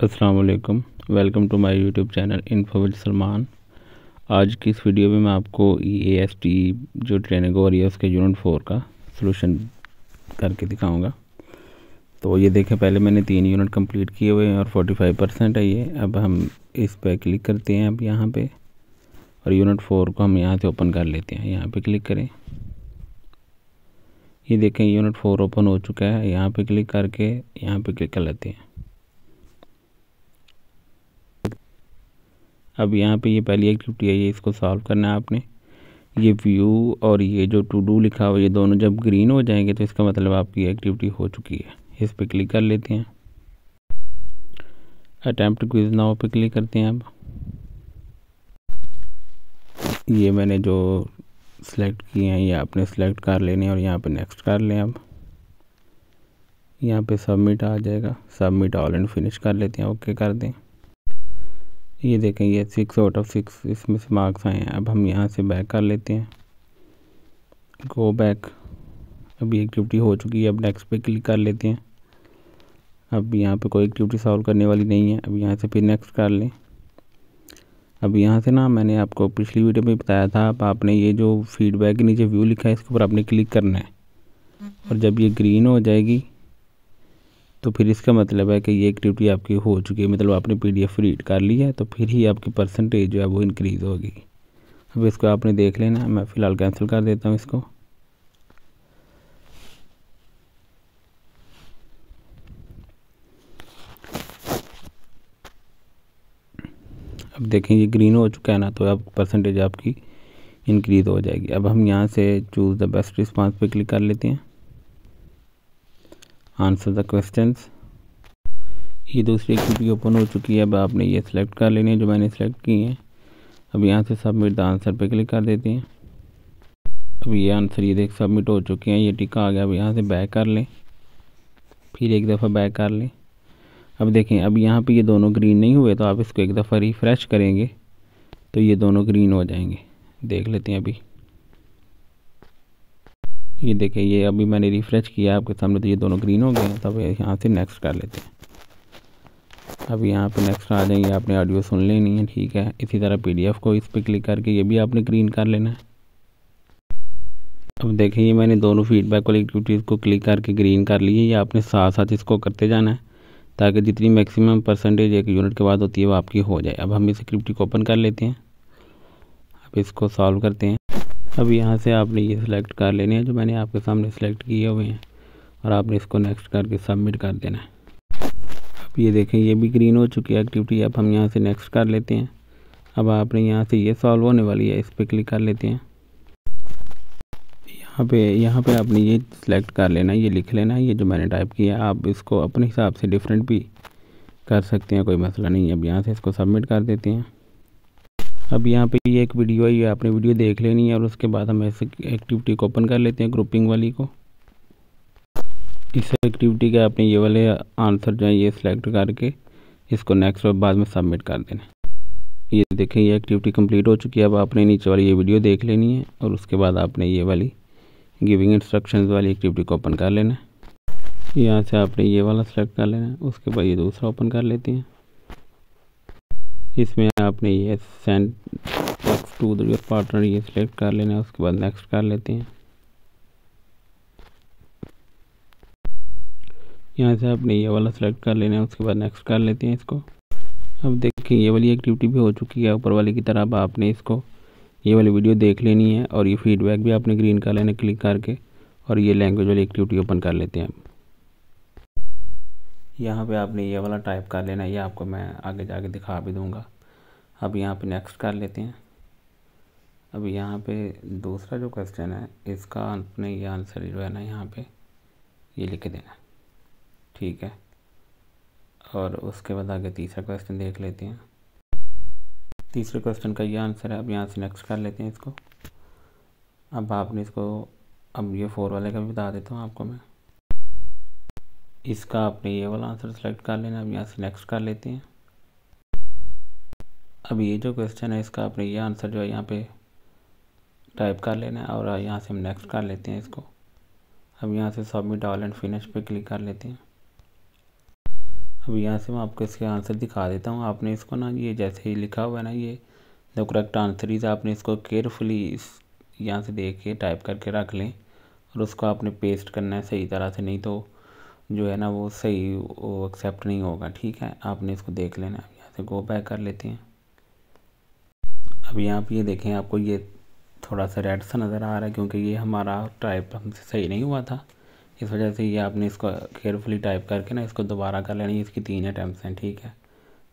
अस्सलाम वालेकुम, welcome to my YouTube channel info with Salman. आज की इस वीडियो में मैं आपको EAST जो ट्रेनिंग हो रही है उसके यूनिट 4 का सलूशन करके दिखाऊंगा। तो ये देखें, पहले मैंने 3 यूनिट कंप्लीट किए हुए हैं और 45% है ये। अब हम इस पर क्लिक करते हैं अब यहाँ पे, और यूनिट 4 को हम यहाँ से ओपन कर लेते हैं। यहाँ पे क्लिक करें, ये देखें यूनिट 4 ओपन हो चुका है। यहाँ पे क्लिक करके यहाँ पे क्लिक कर लेते हैं। अब यहाँ पे ये पहली एक्टिविटी है, ये इसको सॉल्व करना है आपने। ये व्यू और ये जो टू डू लिखा हुआ, ये दोनों जब ग्रीन हो जाएंगे तो इसका मतलब आपकी एक्टिविटी हो चुकी है। इस पे क्लिक कर लेते हैं। अटेम्प्ट क्विज नाउ पे क्लिक करते हैं। अब ये मैंने जो सिलेक्ट किए हैं ये आपने सेलेक्ट कर लेने और यहाँ पे नेक्स्ट कर लें। अब यहाँ पे सबमिट आ जाएगा, सबमिट ऑल एंड फिनिश कर लेते हैं, ओके कर दें। ये देखें, ये 6 आउट ऑफ 6 इसमें से मार्क्स आए हैं। अब हम यहाँ से बैक कर लेते हैं, गो बैक। अब ये एक्टिविटी हो चुकी है। अब नेक्स्ट पे क्लिक कर लेते हैं। अब यहाँ पे कोई एक्टिविटी सॉल्व करने वाली नहीं है। अब यहाँ से फिर नेक्स्ट कर लें। अब यहाँ से ना, मैंने आपको पिछली वीडियो में बताया था, अब आपने ये जो फीडबैक के नीचे व्यू लिखा है इसके ऊपर आपने क्लिक करना है, और जब ये ग्रीन हो जाएगी तो फिर इसका मतलब है कि ये एक्टिविटी आपकी हो चुकी है, मतलब आपने PDF रीड कर ली है, तो फिर ही आपकी परसेंटेज जो है वो इंक्रीज़ होगी। अब इसको आपने देख लेना है। मैं फ़िलहाल कैंसिल कर देता हूँ इसको। अब देखें ये ग्रीन हो चुका है ना, तो अब परसेंटेज आपकी इंक्रीज़ हो जाएगी। अब हम यहाँ से चूज़ द बेस्ट रिस्पांस पे क्लिक कर लेते हैं, आंसर द क्वेश्चंस। ये दूसरी एक्टिविटी ओपन हो चुकी है। अब आपने ये सिलेक्ट कर लेनी है जो मैंने सेलेक्ट की है। अब यहाँ से सबमिट द आंसर पे क्लिक कर देते हैं। अब ये आंसर ये देख सबमिट हो चुके हैं, ये टिका आ गया। अब यहाँ से बैक कर लें, फिर एक दफ़ा बैक कर लें। अब देखें, अब यहाँ पे ये दोनों ग्रीन नहीं हुए, तो आप इसको एक दफ़ा रिफ़्रेश करेंगे तो ये दोनों ग्रीन हो जाएंगे। देख लेते हैं। अभी ये देखें, ये अभी मैंने रिफ़्रेश किया आपके सामने, तो ये दोनों ग्रीन हो गए हैं। तब यहाँ से नेक्स्ट कर लेते हैं। अब यहाँ पे नेक्स्ट आ जाएंगे, आपने ऑडियो सुन लेनी है, ठीक है। इसी तरह PDF को इस पर क्लिक करके ये भी आपने ग्रीन कर लेना है। अब देखें, ये मैंने दोनों फीडबैक वाली एक्टिविटीज़ को क्लिक करके ग्रीन कर ली है। ये आपने साथ साथ इसको करते जाना है, ताकि जितनी मैक्सिमम परसेंटेज एक यूनिट के बाद होती है वो आपकी हो जाए। अब हम इस एक्टिविटी को ओपन कर लेते हैं। अब इसको सॉल्व करते हैं। अब यहाँ से आपने ये सिलेक्ट कर लेने हैं जो मैंने आपके सामने सेलेक्ट किए हुए हैं, और आपने इसको नेक्स्ट करके सबमिट कर देना है। अब ये देखें, ये भी ग्रीन हो चुकी है एक्टिविटी। अब हम यहाँ से नेक्स्ट कर लेते हैं। अब आपने यहाँ से ये सॉल्व होने वाली है, इस पर क्लिक कर लेते हैं। यहाँ पे आपने ये सिलेक्ट कर लेना है, ये लिख लेना है, ये जो मैंने टाइप किया। आप इसको अपने हिसाब से डिफरेंट भी कर सकते हैं, कोई मसला नहीं है। अब यहाँ से इसको सबमिट कर देते हैं। अब यहाँ पे ये एक वीडियो है, ये आपने वीडियो देख लेनी है, और उसके बाद हम ऐसे एक्टिविटी को ओपन कर लेते हैं, ग्रुपिंग वाली को। इस एक्टिविटी के आपने ये वाले आंसर जो है ये सिलेक्ट करके इसको नेक्स्ट और बाद में सबमिट कर देना। ये देखें, ये एक्टिविटी कंप्लीट हो चुकी है। अब आपने नीचे वाली ये वीडियो देख लेनी है, और उसके बाद आपने ये वाली गिविंग इंस्ट्रक्शंस वाली एक्टिविटी को ओपन कर लेना है। यहाँ से आपने ये वाला सेलेक्ट कर लेना है, उसके बाद ये दूसरा ओपन कर लेते हैं। इसमें आपने ये send text to your partner ये सिलेक्ट कर लेना है, उसके बाद नेक्स्ट कर लेते हैं। यहाँ से आपने ये वाला सेलेक्ट कर लेना है, उसके बाद नेक्स्ट कर लेते हैं इसको। अब देखिए, ये वाली एक्टिविटी भी हो चुकी है ऊपर वाली की तरह। अब आपने इसको ये वाली वीडियो देख लेनी है, और ये फीडबैक भी आपने ग्रीन कर लेना क्लिक करके, और ये लैंग्वेज वाली एक्टिविटी ओपन कर लेते हैं। यहाँ पे आपने ये वाला टाइप कर लेना है, ये आपको मैं आगे जाके दिखा भी दूँगा। अब यहाँ पे नेक्स्ट कर लेते हैं। अब यहाँ पे दूसरा जो क्वेश्चन है इसका आपने ये आंसर जो है ना यहाँ पे ये लिख देना, ठीक है। और उसके बाद आगे तीसरा क्वेश्चन देख लेते हैं। तीसरे क्वेश्चन का ये आंसर है। अब यहाँ से नेक्स्ट कर लेते हैं इसको। अब आपने इसको, अब ये 4 वाले का भी बता देता हूँ आपको मैं। इसका आपने ये वाला आंसर सेलेक्ट कर लेना। अब यहाँ से नेक्स्ट कर लेते हैं। अब ये जो क्वेश्चन है इसका आपने ये आंसर जो है यहाँ पे टाइप कर लेना है, और यहाँ से हम नेक्स्ट कर लेते हैं इसको। अब यहाँ से सबमिट ऑल एंड फिनिश पे क्लिक कर लेते हैं। अब यहाँ से मैं आपको इसके आंसर दिखा देता हूँ। आपने इसको ना ये जैसे ही लिखा हुआ है ना ये द करेक्ट आंसर इज़, आपने इसको केयरफुली इस यहाँ से देख के टाइप करके रख लें और उसको आपने पेस्ट करना है सही तरह से, नहीं तो जो है ना वो सही वो एक्सेप्ट नहीं होगा। ठीक है, आपने इसको देख लेना है। यहाँ से गो बैक कर लेते हैं। अब यहाँ पे ये देखें, आपको ये थोड़ा सा रेड सा नज़र आ रहा है क्योंकि ये हमारा टाइप हमसे सही नहीं हुआ था, इस वजह से ये आपने इसको केयरफुली टाइप करके ना इसको दोबारा कर लेनी। इसकी 3 अटैम्प्ट्स हैं। ठीक है,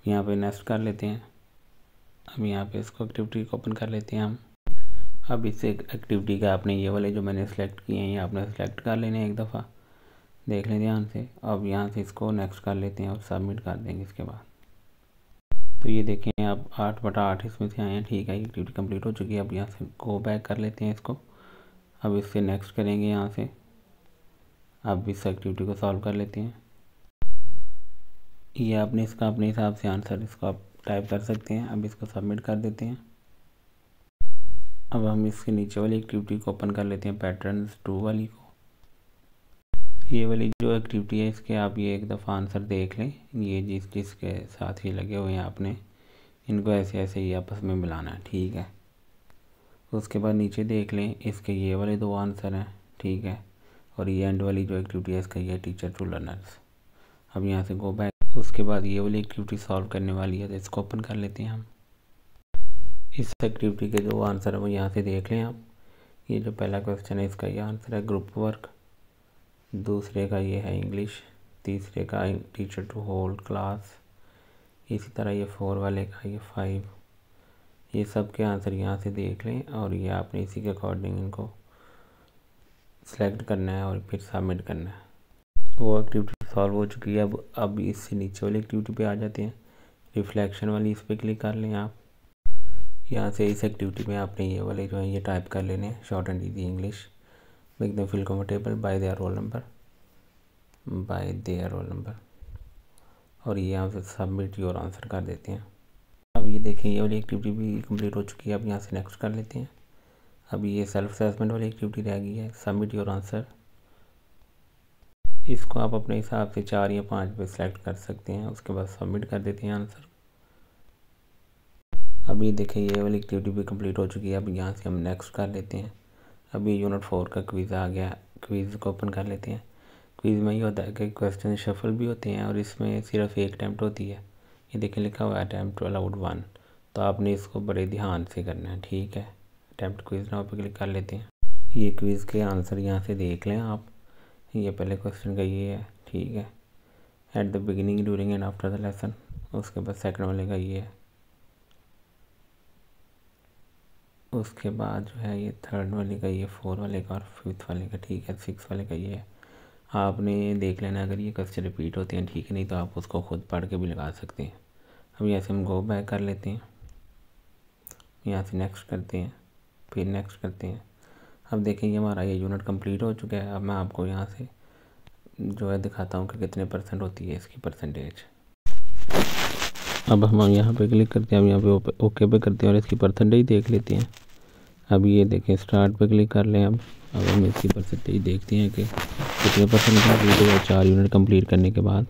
यहाँ पे नेक्स्ट कर लेते हैं। अब यहाँ पे इसको एक्टिविटी को ओपन कर लेते हैं हम। अब इस एक्टिविटी का आपने ये वाले जो मैंने सेलेक्ट किए हैं ये आपने सेलेक्ट कर लेने एक दफ़ा, देख लें ध्यान से। अब यहाँ से इसको नेक्स्ट कर लेते हैं और सबमिट कर देंगे इसके बाद। तो ये देखें अब 8/8 इसमें से आए हैं। ठीक है, ये एक्टिविटी कंप्लीट हो चुकी है। अब यहाँ से गो बैक कर लेते हैं इसको। अब इससे नेक्स्ट करेंगे यहाँ से। अब इस एक्टिविटी को सॉल्व कर लेते हैं। ये आपने इसका अपने हिसाब से आंसर इसको आप टाइप कर सकते हैं। अब इसको सबमिट कर देते हैं। अब हम इसके नीचे वाली एक्टिविटी को ओपन कर लेते हैं, पैटर्न्स 2 वाली को। ये वाली जो एक्टिविटी है इसके आप ये एक दफ़ा आंसर देख लें। ये जिसके साथ ही लगे हुए हैं आपने इनको ऐसे ऐसे ही आपस में मिलाना है। ठीक है, उसके बाद नीचे देख लें, इसके ये वाले 2 आंसर हैं। ठीक है, और ये एंड वाली जो एक्टिविटी है इसका ये टीचर टू लर्नर्स। अब यहाँ से गो बैक। उसके बाद ये वाली एक्टिविटी सॉल्व करने वाली है, तो इसको ओपन कर लेते हैं हम। इस एक्टिविटी के जो आंसर है वो यहाँ से देख लें आप। ये जो पहला क्वेश्चन है इसका ये आंसर है ग्रुप वर्क, दूसरे का ये है इंग्लिश, तीसरे का टीचर टू होल क्लास, इसी तरह ये 4 वाले का ये 5। ये सब के आंसर यहाँ से देख लें और ये आपने इसी के अकॉर्डिंग इनको सेलेक्ट करना है और फिर सबमिट करना है। वो एक्टिविटी सॉल्व हो चुकी है। अब इससे नीचे वाली एक्टिविटी पे आ जाते हैं, रिफ्लेक्शन वाली, इस पर क्लिक कर लें आप। यहाँ से इस एक्टिविटी में आपने ये वाले जो है ये टाइप कर लेने हैं, short and easy English, make them feel comfortable bye their roll number, और ये यहाँ से सबमिट योर आंसर कर देते हैं। अब ये देखें ये वाली एक्टिविटी भी कंप्लीट हो चुकी है। अब यहाँ से नेक्स्ट कर लेते हैं। अब ये सेल्फ असेसमेंट वाली एक्टिविटी रह गई है, सबमिट योर आंसर। इसको आप अपने हिसाब से 4 या 5 पे सिलेक्ट कर सकते हैं, उसके बाद सबमिट कर देते हैं आंसर। अब ये देखें ये वाली एक्टिविटी भी कंप्लीट हो चुकी है। अब यहाँ से हम नेक्स्ट कर लेते हैं। अभी यूनिट 4 का क्विज़ आ गया, क्विज़ को ओपन कर लेते हैं। क्विज़ में ये होता है कि क्वेश्चन शफल भी होते हैं और इसमें सिर्फ एक अटैम्प्ट होती है। ये देखें लिखा हुआ है अटैम्प्ट अलाउड 1, तो आपने इसको बड़े ध्यान से करना है। ठीक है, अटैम्प्ट क्विज़ नाउ पे क्लिक कर लेते हैं। ये क्विज़ के आंसर यहाँ से देख लें आप। ये पहले क्वेश्चन का ये है। ठीक है, at the beginning, during and after the lesson. उसके बाद सेकंड वाले का ये है। उसके बाद जो है ये थर्ड वाले का ये 4 वाले का और 5th वाले का। ठीक है, 6 वाले का ये है। आपने देख लेना अगर ये क्वेश्चन रिपीट होते हैं, ठीक है, नहीं तो आप उसको खुद पढ़ के भी लगा सकते हैं। अब यहाँ से हम गो बैक कर लेते हैं, यहाँ से नेक्स्ट करते हैं, फिर नेक्स्ट करते हैं। अब देखें ये हमारा ये यूनिट कंप्लीट हो चुका है। अब मैं आपको यहाँ से जो है दिखाता हूँ कि कितने % होती है इसकी परसेंटेज। अब हम यहाँ पे क्लिक करते हैं, अब यहाँ पे ओके पे करते हैं और इसकी परसेंटेज देख लेते हैं। अब ये देखें स्टार्ट पे क्लिक कर लें। अब हम इसकी परसेंटेज देखते हैं कि कितने % कंप्लीट हुआ 4 यूनिट कंप्लीट करने के बाद।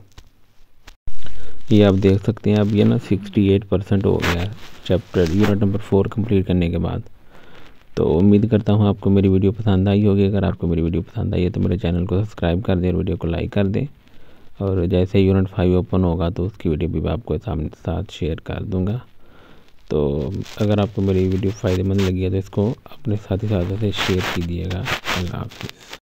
ये आप देख सकते हैं अब ये ना 68% हो गया है चैप्टर यूनिट नंबर 4 कंप्लीट करने के बाद। तो उम्मीद करता हूँ आपको मेरी वीडियो पसंद आई होगी। अगर आपको मेरी वीडियो पसंद आई है तो मेरे चैनल को सब्सक्राइब कर दें और वीडियो को लाइक कर दें, और जैसे यूनिट 5 ओपन होगा तो उसकी वीडियो भी मैं आपको साथ शेयर कर दूँगा। तो अगर आपको मेरी वीडियो फ़ायदेमंद लगी है तो इसको अपने साथी से शेयर कीजिएगा। अल्लाह हाफ़िज़।